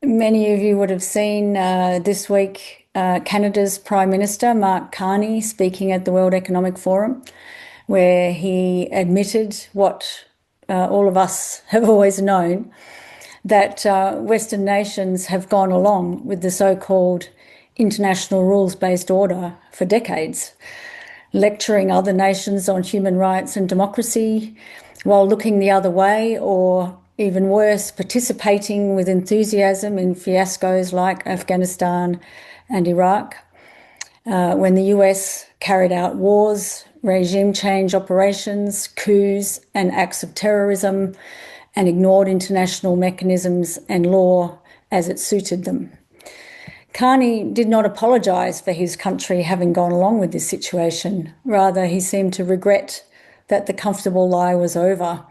Many of you would have seen this week Canada's Prime Minister, Mark Carney, speaking at the World Economic Forum, where he admitted what all of us have always known, that Western nations have gone along with the so-called international rules-based order for decades, lecturing other nations on human rights and democracy while looking the other way, or even worse, participating with enthusiasm in fiascos like Afghanistan and Iraq, when the US carried out wars, regime change operations, coups and acts of terrorism, and ignored international mechanisms and law as it suited them. Carney did not apologise for his country having gone along with this situation. Rather, he seemed to regret that the comfortable lie was over.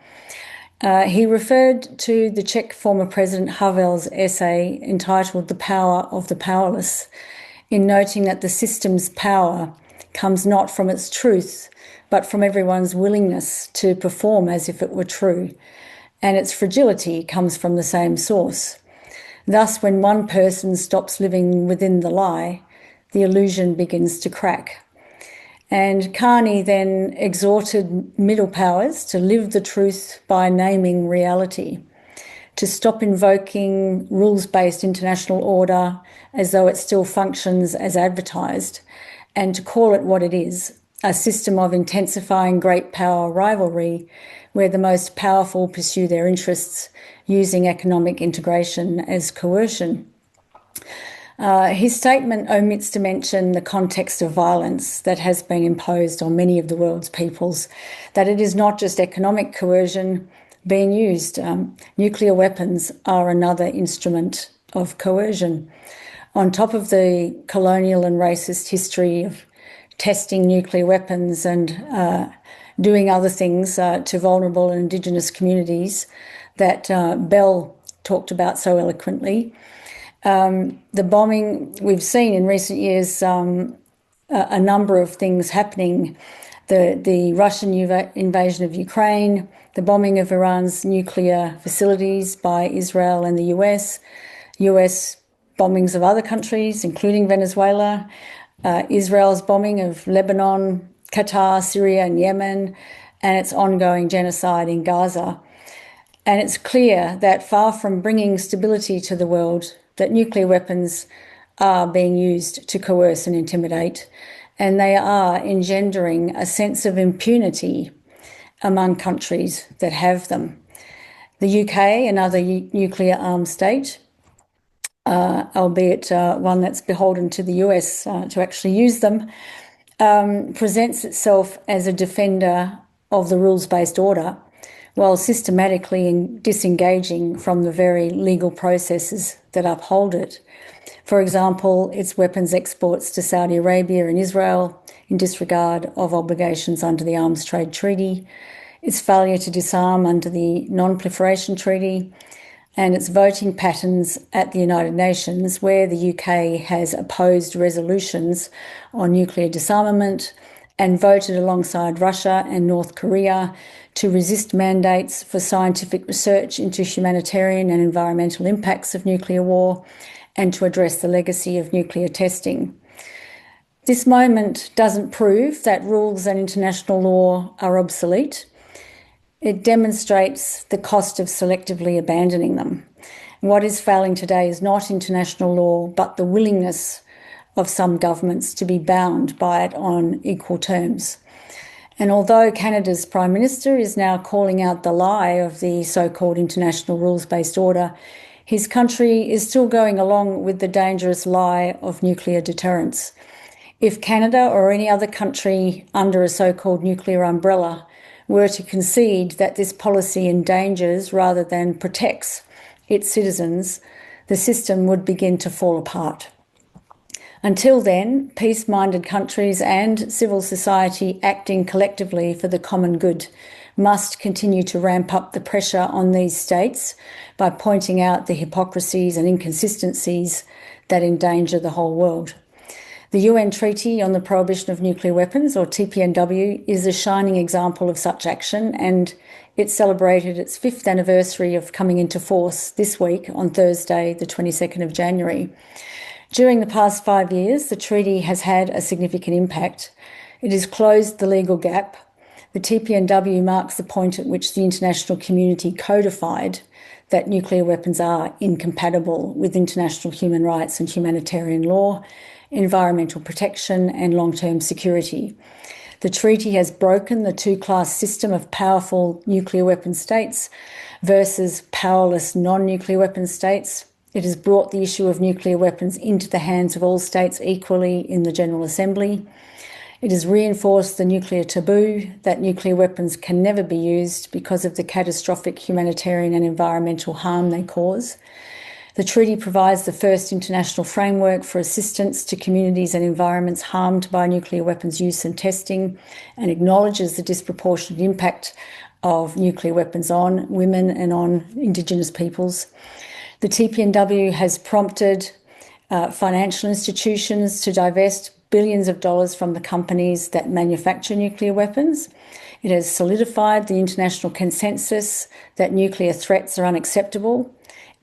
He referred to the Czech former President Havel's essay entitled The Power of the Powerless, in noting that the system's power comes not from its truth, but from everyone's willingness to perform as if it were true, and its fragility comes from the same source. Thus, when one person stops living within the lie, the illusion begins to crack. And Carney then exhorted middle powers to live the truth by naming reality, to stop invoking rules-based international order as though it still functions as advertised, and to call it what it is, a system of intensifying great power rivalry where the most powerful pursue their interests using economic integration as coercion. His statement omits to mention the context of violence that has been imposed on many of the world's peoples, that it is not just economic coercion being used. Nuclear weapons are another instrument of coercion. On top of the colonial and racist history of testing nuclear weapons and doing other things to vulnerable and Indigenous communities that Bell talked about so eloquently, the bombing we've seen in recent years, a number of things happening. The Russian invasion of Ukraine, the bombing of Iran's nuclear facilities by Israel and the US bombings of other countries, including Venezuela, Israel's bombing of Lebanon, Qatar, Syria and Yemen, and its ongoing genocide in Gaza. And it's clear that far from bringing stability to the world, that nuclear weapons are being used to coerce and intimidate, and they are engendering a sense of impunity among countries that have them. The UK, another nuclear-armed state, albeit one that's beholden to the US to actually use them, presents itself as a defender of the rules-based order, while systematically disengaging from the very legal processes that uphold it. For example, its weapons exports to Saudi Arabia and Israel in disregard of obligations under the Arms Trade Treaty, its failure to disarm under the Non-Proliferation Treaty, and its voting patterns at the United Nations, where the UK has opposed resolutions on nuclear disarmament and voted alongside Russia and North Korea to resist mandates for scientific research into humanitarian and environmental impacts of nuclear war and to address the legacy of nuclear testing. This moment doesn't prove that rules and international law are obsolete. It demonstrates the cost of selectively abandoning them. What is failing today is not international law, but the willingness of some governments to be bound by it on equal terms. And although Canada's Prime Minister is now calling out the lie of the so-called international rules-based order, his country is still going along with the dangerous lie of nuclear deterrence. If Canada or any other country under a so-called nuclear umbrella were to concede that this policy endangers rather than protects its citizens, the system would begin to fall apart. Until then, peace-minded countries and civil society acting collectively for the common good must continue to ramp up the pressure on these states by pointing out the hypocrisies and inconsistencies that endanger the whole world. The UN Treaty on the Prohibition of Nuclear Weapons, or TPNW, is a shining example of such action, and it celebrated its 5th anniversary of coming into force this week on Thursday, the 22nd of January. During the past 5 years, the treaty has had a significant impact. It has closed the legal gap. The TPNW marks the point at which the international community codified that nuclear weapons are incompatible with international human rights and humanitarian law, environmental protection, and long-term security. The treaty has broken the two-class system of powerful nuclear weapon states versus powerless non-nuclear weapon states. It has brought the issue of nuclear weapons into the hands of all states equally in the General Assembly. It has reinforced the nuclear taboo that nuclear weapons can never be used because of the catastrophic humanitarian and environmental harm they cause. The treaty provides the first international framework for assistance to communities and environments harmed by nuclear weapons use and testing, and acknowledges the disproportionate impact of nuclear weapons on women and on Indigenous peoples. The TPNW has prompted financial institutions to divest billions of dollars from the companies that manufacture nuclear weapons. It has solidified the international consensus that nuclear threats are unacceptable.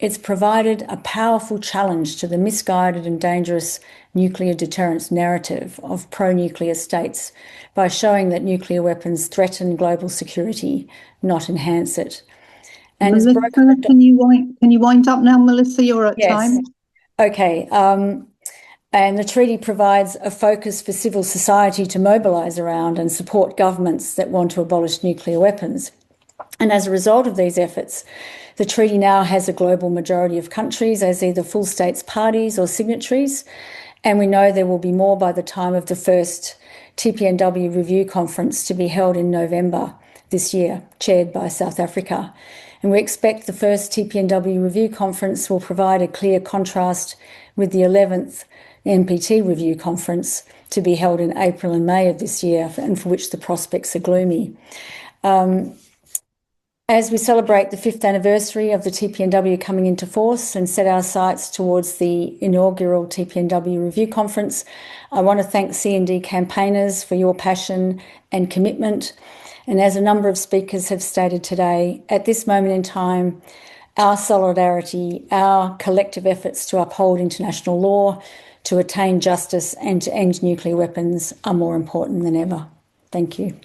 It's provided a powerful challenge to the misguided and dangerous nuclear deterrence narrative of pro-nuclear states by showing that nuclear weapons threaten global security, not enhance it. And Melissa, can you wind up now, Melissa? You're at time. Okay. And the treaty provides a focus for civil society to mobilise around and support governments that want to abolish nuclear weapons. And as a result of these efforts, the treaty now has a global majority of countries as either full states parties or signatories, and we know there will be more by the time of the first TPNW review conference to be held in November this year, chaired by South Africa. And we expect the first TPNW review conference will provide a clear contrast with the 11th NPT review conference to be held in April and May of this year, and for which the prospects are gloomy. As we celebrate the 5th anniversary of the TPNW coming into force and set our sights towards the inaugural TPNW review conference, I want to thank CND campaigners for your passion and commitment. And as a number of speakers have stated today, at this moment in time, our solidarity, our collective efforts to uphold international law, to attain justice and to end nuclear weapons are more important than ever. Thank you.